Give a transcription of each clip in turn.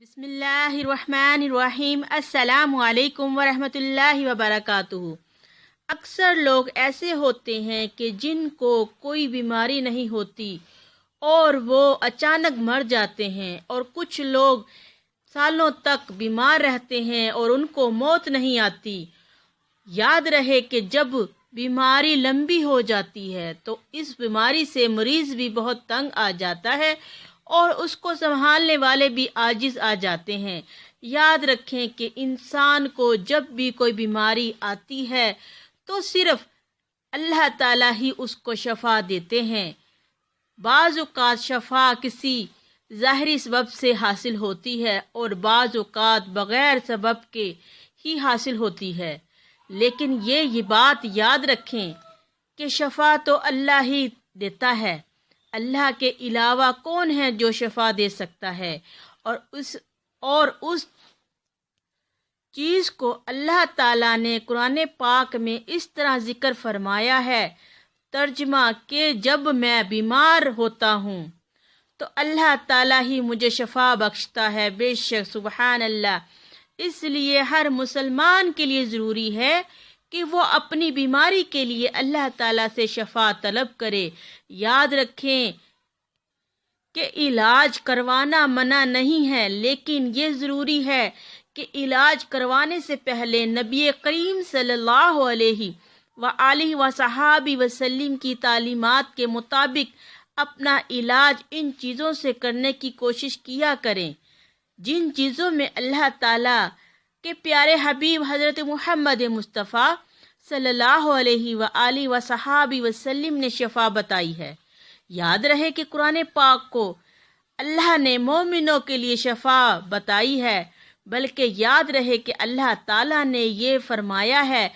بسم اللہ الرحمن الرحیم۔ السلام علیکم ورحمۃ اللہ وبرکاتہ۔ اکثر لوگ ایسے ہوتے ہیں کہ جن کو کوئی بیماری نہیں ہوتی اور وہ اچانک مر جاتے ہیں، اور کچھ لوگ سالوں تک بیمار رہتے ہیں اور ان کو موت نہیں آتی۔ یاد رہے کہ جب بیماری لمبی ہو جاتی ہے تو اس بیماری سے مریض بھی بہت تنگ آ جاتا ہے اور اس کو سنبھالنے والے بھی عاجز آ جاتے ہیں۔ یاد رکھیں کہ انسان کو جب بھی کوئی بیماری آتی ہے تو صرف اللہ تعالیٰ ہی اس کو شفا دیتے ہیں۔ بعض اوقات شفا کسی ظاہری سبب سے حاصل ہوتی ہے اور بعض اوقات بغیر سبب کے ہی حاصل ہوتی ہے، لیکن یہ بات یاد رکھیں کہ شفا تو اللہ ہی دیتا ہے۔ اللہ کے علاوہ کون ہے جو شفا دے سکتا ہے؟ اور اس چیز کو اللہ تعالیٰ نے قرآن پاک میں اس طرح ذکر فرمایا ہے، ترجمہ کہ جب میں بیمار ہوتا ہوں تو اللہ تعالیٰ ہی مجھے شفا بخشتا ہے۔ بے شک سبحان اللہ۔ اس لیے ہر مسلمان کے لیے ضروری ہے کہ وہ اپنی بیماری کے لیے اللہ تعالیٰ سے شفا طلب کرے۔ یاد رکھیں کہ علاج کروانا منع نہیں ہے، لیکن یہ ضروری ہے کہ علاج کروانے سے پہلے نبی کریم صلی اللہ علیہ وآلہ وصحبہ وسلم کی تعلیمات کے مطابق اپنا علاج ان چیزوں سے کرنے کی کوشش کیا کریں جن چیزوں میں اللہ تعالیٰ کے پیارے حبیب حضرت محمد مصطفیٰ صلی اللہ علیہ وآلہ وصحبہ وسلم نے شفا بتائی ہے۔ یاد رہے کہ قرآن پاک کو اللہ نے مومنوں کے لیے شفا بتائی ہے، بلکہ یاد رہے کہ اللہ تعالیٰ نے یہ فرمایا ہے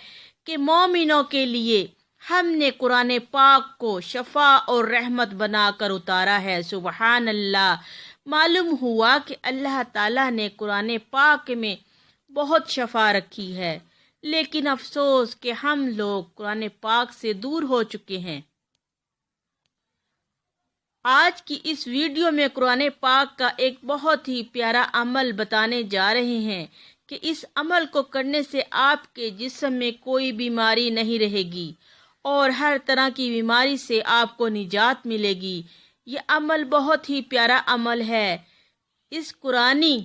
کہ مومنوں کے لیے ہم نے قرآن پاک کو شفا اور رحمت بنا کر اتارا ہے۔ سبحان اللہ۔ معلوم ہوا کہ اللہ تعالیٰ نے قرآن پاک میں بہت شفا رکھی ہے، لیکن افسوس کہ ہم لوگ قرآن پاک سے دور ہو چکے ہیں۔ آج کی اس ویڈیو میں قرآن پاک کا ایک بہت ہی پیارا عمل بتانے جا رہے ہیں کہ اس عمل کو کرنے سے آپ کے جسم میں کوئی بیماری نہیں رہے گی اور ہر طرح کی بیماری سے آپ کو نجات ملے گی۔ یہ عمل بہت ہی پیارا عمل ہے۔ اس قرآنی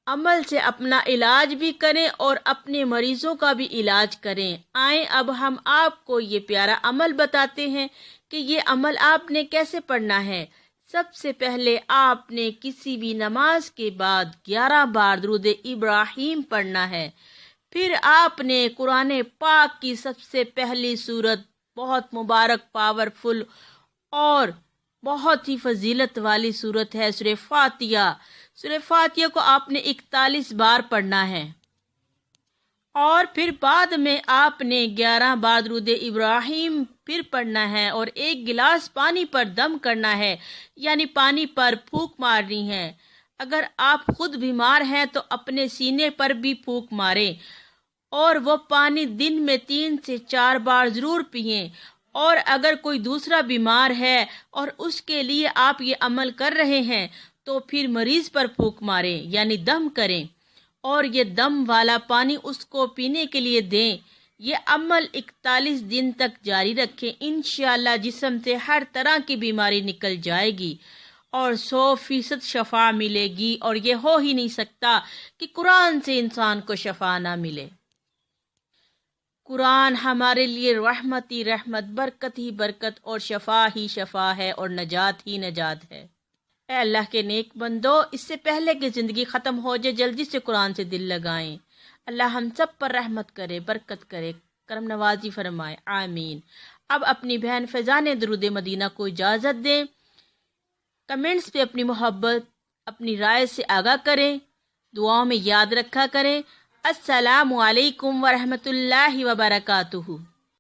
عمل سے اپنا علاج بھی کریں اور اپنے مریضوں کا بھی علاج کریں۔ آئیں اب ہم آپ کو یہ پیارا عمل بتاتے ہیں کہ یہ عمل آپ نے کیسے پڑھنا ہے۔ سب سے پہلے آپ نے کسی بھی نماز کے بعد 11 بار درود ابراہیم پڑھنا ہے۔ پھر آپ نے قرآن پاک کی سب سے پہلی سورت، بہت مبارک، پاورفل اور بہت ہی فضیلت والی سورت ہے سورہ فاتحہ۔ سورہ فاتحہ کو آپ نے 41 بار پڑھنا ہے، اور پھر بعد میں آپ نے 11 بار درود ابراہیم پھر پڑھنا ہے اور 1 گلاس پانی پر دم کرنا ہے، یعنی پانی پر پھونک مارنی ہے۔ اگر آپ خود بیمار ہیں تو اپنے سینے پر بھی پھونک ماریں، اور وہ پانی دن میں 3 سے 4 بار ضرور پئیں۔ اور اگر کوئی دوسرا بیمار ہے اور اس کے لیے آپ یہ عمل کر رہے ہیں تو پھر مریض پر پھونک ماریں، یعنی دم کریں، اور یہ دم والا پانی اس کو پینے کے لیے دیں۔ یہ عمل 41 دن تک جاری رکھیں۔ انشاءاللہ جسم سے ہر طرح کی بیماری نکل جائے گی اور 100% شفا ملے گی، اور یہ ہو ہی نہیں سکتا کہ قرآن سے انسان کو شفا نہ ملے۔ قرآن ہمارے لیے رحمت ہی رحمت، برکت ہی برکت، اور شفا ہی شفا ہے، اور نجات ہی نجات ہے۔ اے اللہ کے نیک بندو، اس سے پہلے کہ زندگی ختم ہو جائے جلدی سے قرآن سے دل لگائیں۔ اللہ ہم سب پر رحمت کرے، برکت کرے، کرم نوازی فرمائے، آمین۔ اب اپنی بہن فیضان درود مدینہ کو اجازت دیں۔ کمنٹس پہ اپنی محبت، اپنی رائے سے آگاہ کریں، دعاؤں میں یاد رکھا کریں۔ السلام علیکم ورحمۃ اللہ وبرکاتہ۔